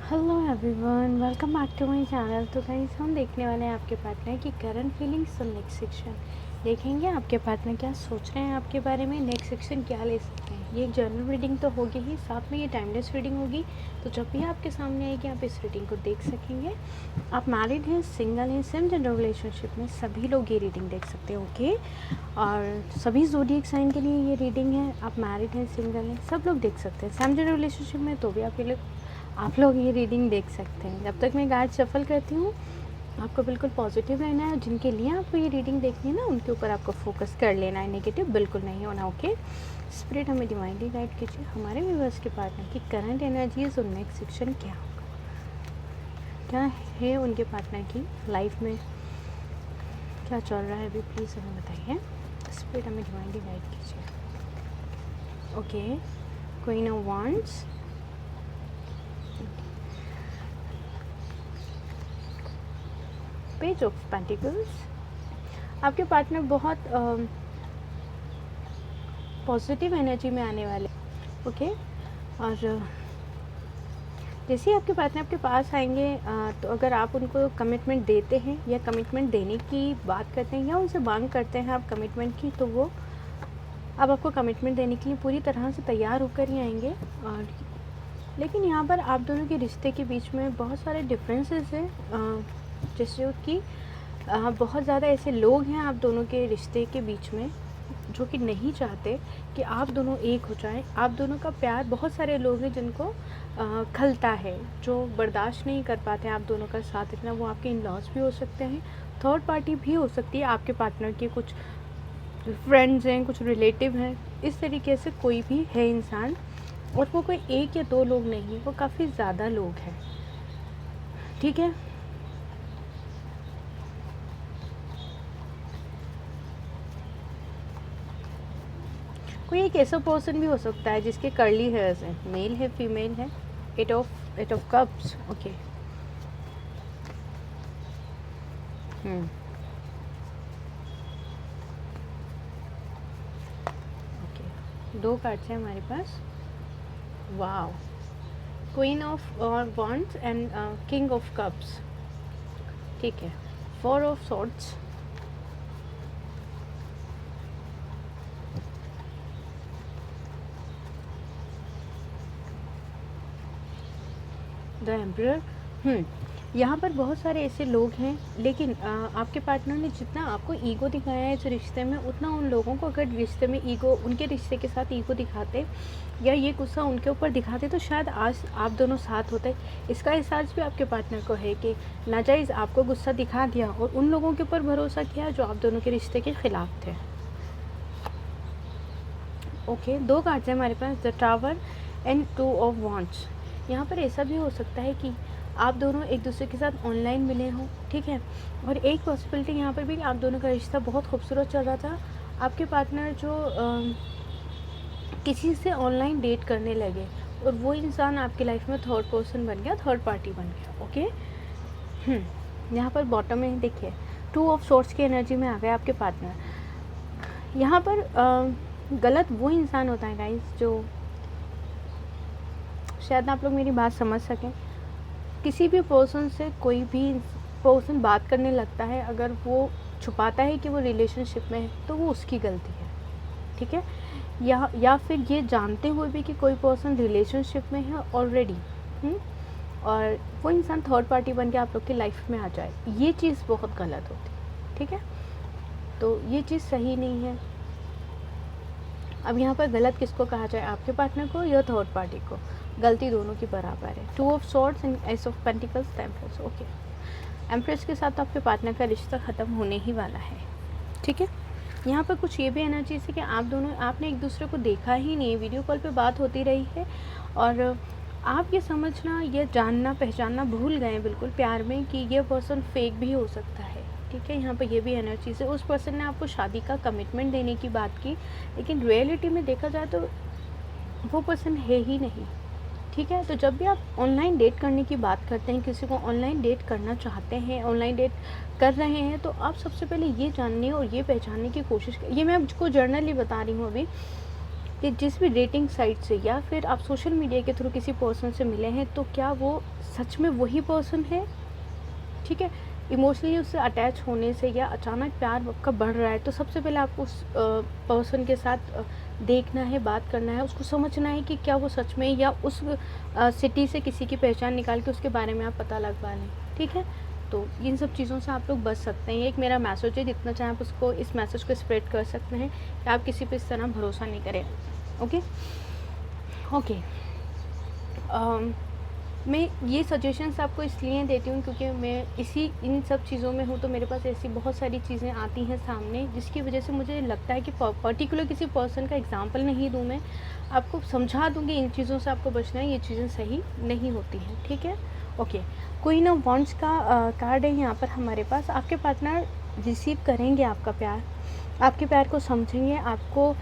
Hello everyone, welcome back to my channel. तो guys, हम देखने वाले हैं आपके पार्टनर की करंट फीलिंग्स। तो नेक्स्ट सेक्शन देखेंगे आपके पार्टनर क्या सोच रहे हैं आपके बारे में, नेक्स्ट सेक्शन क्या ले सकते हैं। ये एक जनरल रीडिंग तो होगी ही, साथ में ये टाइमलेस रीडिंग होगी। तो जब भी आपके सामने आएगी आप इस रीडिंग को देख सकेंगे। आप मैरिड हैं, सिंगल हैं, सेम जेंडर रिलेशनशिप में, सभी लोग ये रीडिंग देख सकते हैं। ओके, और सभी ज़ोडिएक साइन के लिए ये रीडिंग है। आप मैरिड हैं, सिंगल हैं, सब लोग देख सकते हैं। सेम जेंडर रिलेशनशिप में तो भी आप लोग ये रीडिंग देख सकते हैं। जब तक मैं कार्ड शफल करती हूँ, आपको बिल्कुल पॉजिटिव रहना है। जिनके लिए आपको ये रीडिंग देखनी है ना, उनके ऊपर आपको फोकस कर लेना है, नेगेटिव बिल्कुल नहीं होना। ओके, स्पिरिट हमें डिवाइनली गाइड कीजिए। हमारे व्यूअर्स के पार्टनर की करंट एनर्जीज और नेक्स्ट सेक्शन क्या होगा, क्या है उनके पार्टनर की लाइफ में, क्या चल रहा है अभी, प्लीज़ हमें बताइए। स्पिरिट हमें डिवाइनली गाइड कीजिए। Okay, queen of wands, page of pentacles. आपके पार्टनर बहुत पॉजिटिव एनर्जी में आने वाले। ओके, और जैसे ही आपके पार्टनर आपके पास आएंगे, तो अगर आप उनको कमिटमेंट देते हैं या कमिटमेंट देने की बात करते हैं या उनसे मांग करते हैं आप कमिटमेंट की, तो वो अब आपको कमिटमेंट देने के लिए पूरी तरह से तैयार होकर ही आएंगे। और लेकिन यहाँ पर आप दोनों के रिश्ते के बीच में बहुत सारे डिफरेंसेस हैं, जैसे कि बहुत ज़्यादा ऐसे लोग हैं आप दोनों के रिश्ते के बीच में जो कि नहीं चाहते कि आप दोनों एक हो जाएं। आप दोनों का प्यार, बहुत सारे लोग हैं जिनको खलता है, जो बर्दाश्त नहीं कर पाते हैं आप दोनों का साथ इतना। वो आपके इन लॉज भी हो सकते हैं, थर्ड पार्टी भी हो सकती है, आपके पार्टनर के कुछ फ्रेंड्स हैं, कुछ रिलेटिव हैं, इस तरीके से कोई भी है इंसान। और वो कोई एक या दो लोग नहीं, वो काफ़ी ज़्यादा लोग हैं। ठीक है, कोई एक ऐसा पर्सन भी हो सकता है जिसके कर्ली हेयर्स हैं, मेल है, फीमेल है। Eight of cups. Okay, okay, दो कार्ड्स हैं हमारे पास। Wow, queen of wands and king of cups. ठीक है, four of swords, the emperor. यहाँ पर बहुत सारे ऐसे लोग हैं, लेकिन आपके पार्टनर ने जितना आपको ईगो दिखाया है इस रिश्ते में, उतना उन लोगों को अगर रिश्ते में ईगो, उनके रिश्ते के साथ ईगो दिखाते या ये गुस्सा उनके ऊपर दिखाते, तो शायद आज आप दोनों साथ होते। इसका एहसास भी आपके पार्टनर को है कि नाजायज़ आपको गुस्सा दिखा दिया और उन लोगों के ऊपर भरोसा किया जो आप दोनों के रिश्ते के ख़िलाफ़ थे। ओके, दो कार्ड्स हैं हमारे पास, the tower and two of wands. यहाँ पर ऐसा भी हो सकता है कि आप दोनों एक दूसरे के साथ ऑनलाइन मिले हों। ठीक है, और एक पॉसिबिलिटी यहाँ पर भी, आप दोनों का रिश्ता बहुत खूबसूरत चल रहा था। आपके पार्टनर जो किसी से ऑनलाइन डेट करने लगे और वो इंसान आपकी लाइफ में थर्ड पर्सन बन गया, थर्ड पार्टी बन गया। ओके, यहाँ पर बॉटम में देखिए, टू ऑफ सोर्ट्स की एनर्जी में आ गया आपके पार्टनर। यहाँ पर गलत वो इंसान होता है गाइस, जो शायद आप लोग मेरी बात समझ सकें। किसी भी पर्सन से कोई भी पर्सन बात करने लगता है, अगर वो छुपाता है कि वो रिलेशनशिप में है, तो वो उसकी गलती है। ठीक है, या फिर ये जानते हुए भी कि कोई पर्सन रिलेशनशिप में है ऑलरेडी, और वो इंसान थर्ड पार्टी बन के आप लोग की लाइफ में आ जाए, ये चीज़ बहुत गलत होती है। ठीक है, तो ये चीज़ सही नहीं है। अब यहाँ पर गलत किसको कहा जाए, आपके पार्टनर को या थर्ड पार्टी को? गलती दोनों की बराबर है। Two of swords and S of pentacles, empress. Okay, empress के साथ आपके पार्टनर का रिश्ता ख़त्म होने ही वाला है। ठीक है, यहाँ पर कुछ ये भी एनर्जी है कि आप दोनों, आपने एक दूसरे को देखा ही नहीं, वीडियो कॉल पे बात होती रही है और आप ये समझना, ये जानना पहचानना भूल गए बिल्कुल प्यार में कि ये पर्सन फेक भी हो सकता है। ठीक है, यहाँ पर ये भी एनर्जी से उस पर्सन ने आपको शादी का कमिटमेंट देने की बात की, लेकिन रियलिटी में देखा जाए तो वो पर्सन है ही नहीं। ठीक है, तो जब भी आप ऑनलाइन डेट करने की बात करते हैं, किसी को ऑनलाइन डेट करना चाहते हैं, ऑनलाइन डेट कर रहे हैं, तो आप सबसे पहले ये जानने और ये पहचानने की कोशिश, ये मैं आपको जर्नली बता रही हूँ अभी, कि जिस भी डेटिंग साइट से या फिर आप सोशल मीडिया के थ्रू किसी पर्सन से मिले हैं, तो क्या वो सच में वही पर्सन है, ठीक है। इमोशनली उससे अटैच होने से या अचानक प्यार आपका बढ़ रहा है, तो सबसे पहले आपको उस पर्सन के साथ देखना है, बात करना है, उसको समझना है कि क्या वो सच में, या उस सिटी से किसी की पहचान निकाल के उसके बारे में आप पता लगवा लें, ठीक है। तो इन सब चीज़ों से आप लोग बच सकते हैं। एक मेरा मैसेज है, जितना चाहे आप उसको, इस मैसेज को स्प्रेड कर सकते हैं कि आप किसी पे इस तरह भरोसा नहीं करें। Okay okay. मैं ये सजेशंस आपको इसलिए देती हूँ क्योंकि मैं इन सब चीज़ों में हूँ, तो मेरे पास ऐसी बहुत सारी चीज़ें आती हैं सामने, जिसकी वजह से मुझे लगता है कि पर्टिकुलर किसी पर्सन का एग्जांपल नहीं दूँ, मैं आपको समझा दूँगी इन चीज़ों से आपको बचना है, ये चीज़ें सही नहीं होती हैं, ठीक है। ओके, क्वीन ऑफ वॉन्ड्स का कार्ड है यहाँ पर हमारे पास। आपके पार्टनर रिसीव करेंगे आपका प्यार, आपके प्यार को समझेंगे, आपको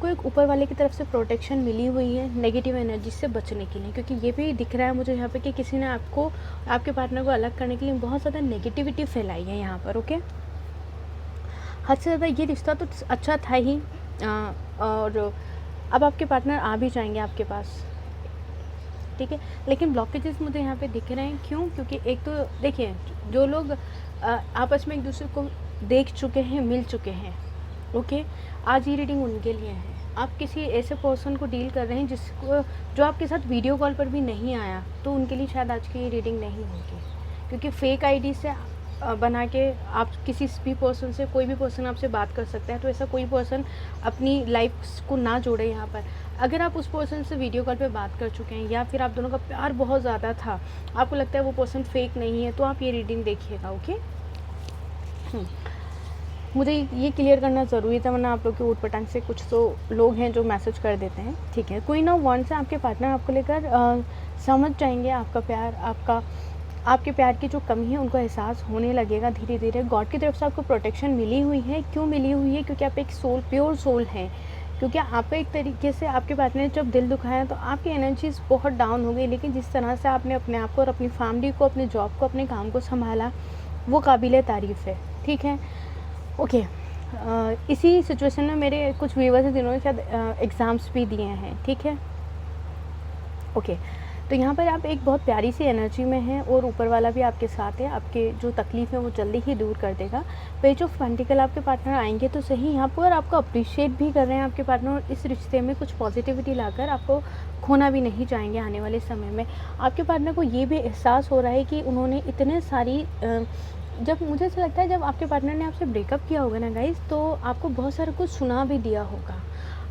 एक ऊपर वाले की तरफ से प्रोटेक्शन मिली हुई है नेगेटिव एनर्जी से बचने के लिए, क्योंकि ये भी दिख रहा है मुझे यहाँ पे कि किसी ने आपको, आपके पार्टनर को अलग करने के लिए बहुत ज़्यादा नेगेटिविटी फैलाई है यहाँ पर। ओके, हद से ज़्यादा ये रिश्ता तो अच्छा था ही, और अब आपके पार्टनर आ भी जाएंगे आपके पास, ठीक है। लेकिन ब्लॉकेजेस मुझे यहाँ पे दिख रहे हैं, क्यों? क्योंकि एक तो देखिए, जो लोग आपस में एक दूसरे को देख चुके हैं, मिल चुके हैं, ओके, आज ये रीडिंग उनके लिए है। आप किसी ऐसे पर्सन को डील कर रहे हैं जिसको, जो आपके साथ वीडियो कॉल पर भी नहीं आया, तो उनके लिए शायद आज की ये रीडिंग नहीं होगी, क्योंकि फेक आईडी से बना के आप किसी भी पर्सन से, कोई भी पर्सन आपसे बात कर सकता है, तो ऐसा कोई पर्सन अपनी लाइफ को ना जोड़े यहाँ पर। अगर आप उस पर्सन से वीडियो कॉल पे बात कर चुके हैं, या फिर आप दोनों का प्यार बहुत ज़्यादा था, आपको लगता है वो पर्सन फेक नहीं है, तो आप ये रीडिंग देखिएगा। ओके, मुझे ये क्लियर करना ज़रूरी था, वरना आप लोग के ऊट पटांग से कुछ तो लोग हैं जो मैसेज कर देते हैं, ठीक है। क्वीन ऑफ वॉन्ड्स से आपके पार्टनर आपको लेकर समझ जाएंगे आपका प्यार, आपके प्यार की जो कमी है उनको एहसास होने लगेगा धीरे धीरे। गॉड की तरफ से आपको प्रोटेक्शन मिली हुई है। क्यों मिली हुई है? क्योंकि आप एक सोल, प्योर सोल हैं, क्योंकि आपका एक तरीके से आपके पार्टनर ने जब दिल दुखाया तो आपकी एनर्जीज बहुत डाउन हो गई, लेकिन जिस तरह से आपने अपने आप को और अपनी फैमिली को, अपने जॉब को, अपने काम को संभाला, वो काबिल तारीफ़ है, ठीक है। ओके, इसी सिचुएशन में मेरे कुछ व्यूवर्स जिन्होंने शायद एग्ज़ाम्स भी दिए हैं, ठीक है। ओके, तो यहाँ पर आप एक बहुत प्यारी सी एनर्जी में हैं, और ऊपर वाला भी आपके साथ है, आपके जो तकलीफ़ है वो जल्दी ही दूर कर देगा। पेज ऑफ पेंटिकल आपके पार्टनर आएंगे तो सही यहाँ पर, आपको अप्रिशिएट भी कर रहे हैं आपके पार्टनर, और इस रिश्ते में कुछ पॉजिटिविटी लाकर आपको खोना भी नहीं चाहेंगे आने वाले समय में। आपके पार्टनर को ये भी एहसास हो रहा है कि उन्होंने इतने सारी जब मुझे ऐसा लगता है जब आपके पार्टनर ने आपसे ब्रेकअप किया होगा ना गाइज़, तो आपको बहुत सारा कुछ सुना भी दिया होगा,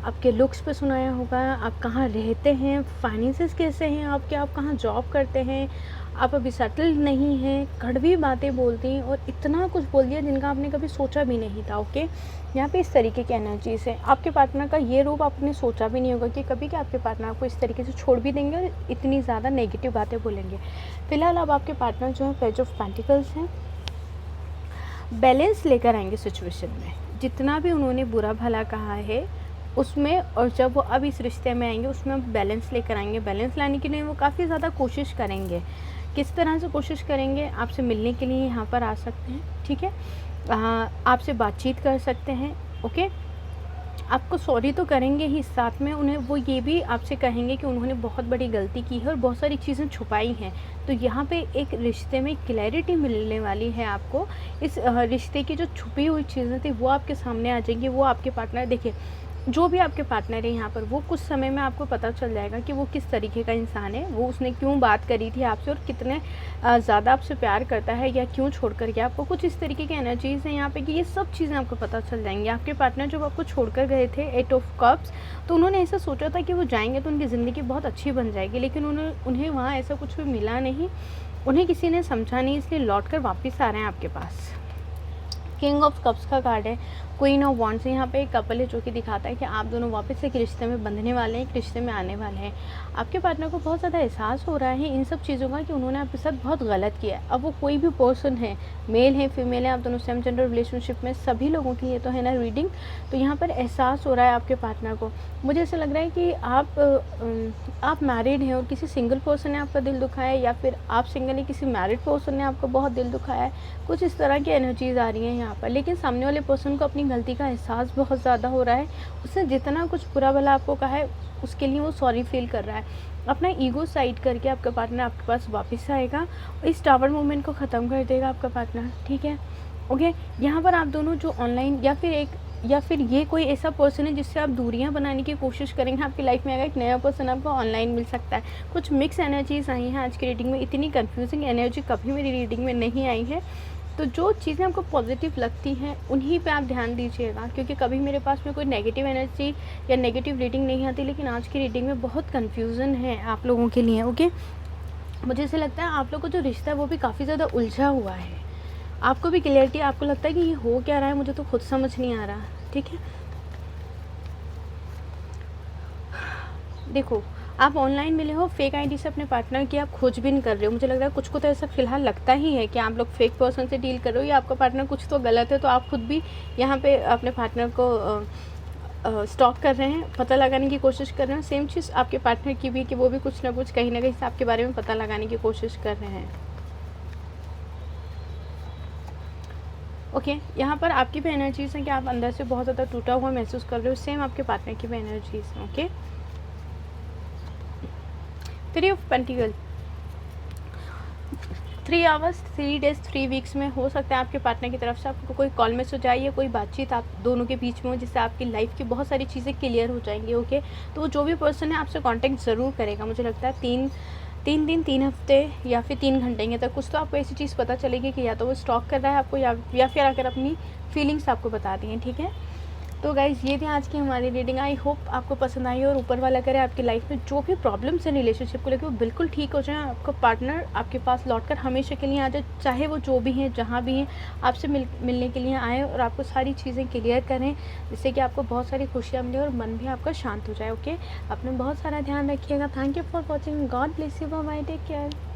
आपके लुक्स पे सुनाया होगा, आप कहाँ रहते हैं, फाइनेंसेस कैसे हैं आपके, आप कहाँ जॉब करते हैं, आप अभी सेटल्ड नहीं हैं, कड़वी बातें बोलती हैं, और इतना कुछ बोल दिया जिनका आपने कभी सोचा भी नहीं था। ओके, यहाँ पे इस तरीके की एनर्जीज है। आपके पार्टनर का ये रूप आपने सोचा भी नहीं होगा कि कभी कि आपके पार्टनर आपको इस तरीके से छोड़ भी देंगे और इतनी ज़्यादा नेगेटिव बातें बोलेंगे। फिलहाल अब आपके पार्टनर जो है पेज ऑफ पेंटिकल्स हैं, बैलेंस लेकर आएंगे सिचुएशन में, जितना भी उन्होंने बुरा भला कहा है उसमें, और जब वो अब इस रिश्ते में आएंगे उसमें बैलेंस लेकर आएंगे। बैलेंस लाने के लिए वो काफ़ी ज़्यादा कोशिश करेंगे। किस तरह से कोशिश करेंगे? आपसे मिलने के लिए यहाँ पर आ सकते हैं, ठीक है, आपसे बातचीत कर सकते हैं, ओके, आपको सॉरी तो करेंगे ही, साथ में उन्हें वो ये भी आपसे कहेंगे कि उन्होंने बहुत बड़ी गलती की है और बहुत सारी चीज़ें छुपाई हैं। तो यहाँ पे एक रिश्ते में क्लैरिटी मिलने वाली है आपको। इस रिश्ते की जो छुपी हुई चीज़ें थी वो आपके सामने आ जाएंगी। वो आपके पार्टनर, देखिए जो भी आपके पार्टनर है यहाँ पर, वो कुछ समय में आपको पता चल जाएगा कि वो किस तरीके का इंसान है, वो उसने क्यों बात करी थी आपसे और कितने ज़्यादा आपसे प्यार करता है, या क्यों छोड़ कर गया आपको। कुछ इस तरीके की एनर्जीज़ हैं यहाँ पे कि ये सब चीज़ें आपको पता चल जाएंगी। आपके पार्टनर जब आपको छोड़ कर गए थे 8 ऑफ कप्स, तो उन्होंने ऐसा सोचा था कि वो जाएंगे तो उनकी ज़िंदगी बहुत अच्छी बन जाएगी, लेकिन उन्हें वहाँ ऐसा कुछ भी मिला नहीं, उन्हें किसी ने समझा नहीं, इसलिए लौट कर वापस आ रहे हैं आपके पास। किंग ऑफ कप्स का कार्ड है, क्वीन ऑफ वॉन्ड्स। यहाँ पे एक कपल है जो कि दिखाता है कि आप दोनों वापस एक रिश्ते में बंधने वाले हैं, एक रिश्ते में आने वाले हैं। आपके पार्टनर को बहुत ज़्यादा एहसास हो रहा है इन सब चीज़ों का कि उन्होंने आपके साथ बहुत गलत किया है। अब वो कोई भी पर्सन है, मेल है, फीमेल है, आप दोनों सेम जेंडर रिलेशनशिप में, सभी लोगों के लिए तो है ना रीडिंग। तो यहाँ पर एहसास हो रहा है आपके पार्टनर को। मुझे ऐसा लग रहा है कि आप मैरिड हैं और किसी सिंगल पर्सन ने आपका दिल दुखाया है, या फिर आप सिंगल है, किसी मैरिड पर्सन ने आपका बहुत दिल दुखाया है। कुछ इस तरह की एनर्जीज आ रही हैं यहाँ यहाँ पर, लेकिन सामने वाले पर्सन को अपनी गलती का एहसास बहुत ज़्यादा हो रहा है। उसने जितना कुछ बुरा भला आपको कहा है उसके लिए वो सॉरी फील कर रहा है। अपना ईगो साइड करके आपका पार्टनर आपके पास वापस आएगा और इस टावर मूवमेंट को ख़त्म कर देगा आपका पार्टनर, ठीक है। ओके, यहाँ पर आप दोनों जो ऑनलाइन या फिर ये कोई ऐसा पर्सन है जिससे आप दूरियां बनाने की कोशिश करेंगे, आपकी लाइफ में आएगा एक नया पर्सन आपको ऑनलाइन मिल सकता है। कुछ मिक्स एनर्जीज आई हैं आज की रीडिंग में, इतनी कंफ्यूजिंग एनर्जी कभी मेरी रीडिंग में नहीं आई है। तो जो चीज़ें आपको पॉजिटिव लगती हैं उन्हीं पे आप ध्यान दीजिएगा, क्योंकि कभी मेरे पास में कोई नेगेटिव एनर्जी या नेगेटिव रीडिंग नहीं आती, लेकिन आज की रीडिंग में बहुत कन्फ्यूज़न है आप लोगों के लिए। ओके, मुझे ऐसे लगता है आप लोग को जो रिश्ता है वो भी काफ़ी ज़्यादा उलझा हुआ है। आपको भी क्लियरिटी, आपको लगता है कि ये हो क्या रहा है, मुझे तो खुद समझ नहीं आ रहा, ठीक है। देखो, आप ऑनलाइन मिले हो फेक आईडी से अपने पार्टनर की, आप खोजबीन कर रहे हो। मुझे लग रहा है कुछ को तो ऐसा फ़िलहाल लगता ही है कि आप लोग फेक पर्सन से डील कर रहे हो या आपका पार्टनर कुछ तो गलत है, तो आप खुद भी यहाँ पे अपने पार्टनर को स्टॉक कर रहे हैं, पता लगाने की कोशिश कर रहे हैं। सेम चीज़ आपके पार्टनर की भी, कि वो भी कुछ ना कुछ कहीं ना कहीं से आपके बारे में पता लगाने की कोशिश कर रहे हैं। ओके, यहाँ पर आपकी भी एनर्जीज़ हैं कि आप अंदर से बहुत ज़्यादा टूटा हुआ महसूस कर रहे हो। सेम आपके पार्टनर की भी एनर्जीज़ हैं। Okay, 3 of pentacle, 3 hours 3 days 3 weeks में हो सकता है आपके पार्टनर की तरफ से आपको कोई कॉल मैसेज आई या कोई बातचीत आप दोनों के बीच में हो, जिससे आपकी लाइफ की बहुत सारी चीज़ें क्लियर हो जाएंगी। ओके, तो जो भी पर्सन है आपसे कांटेक्ट ज़रूर करेगा। मुझे लगता है 3 दिन 3 हफ्ते या फिर 3 घंटे के तक कुछ तो आपको ऐसी चीज़ पता चलेगी कि या तो वो स्टॉक कर रहा है आपको या फिर अगर अपनी फीलिंग्स आपको बता दी हैं, ठीक है। तो गाइज़, ये थी आज की हमारी रीडिंग। आई होप आपको पसंद आई और ऊपर वाला करे आपकी लाइफ में जो भी प्रॉब्लम्स हैं रिलेशनशिप को लेकर वो बिल्कुल ठीक हो जाए। आपका पार्टनर आपके पास लौटकर हमेशा के लिए आ जाए, चाहे वो जो भी हैं जहाँ भी हैं, आपसे मिलने के लिए आए और आपको सारी चीज़ें क्लियर करें, जिससे कि आपको बहुत सारी खुशियाँ मिले और मन भी आपका शांत हो जाए। ओके, अपने बहुत सारा ध्यान रखिएगा। Thank you for watching. God bless you. Bye bye, take care.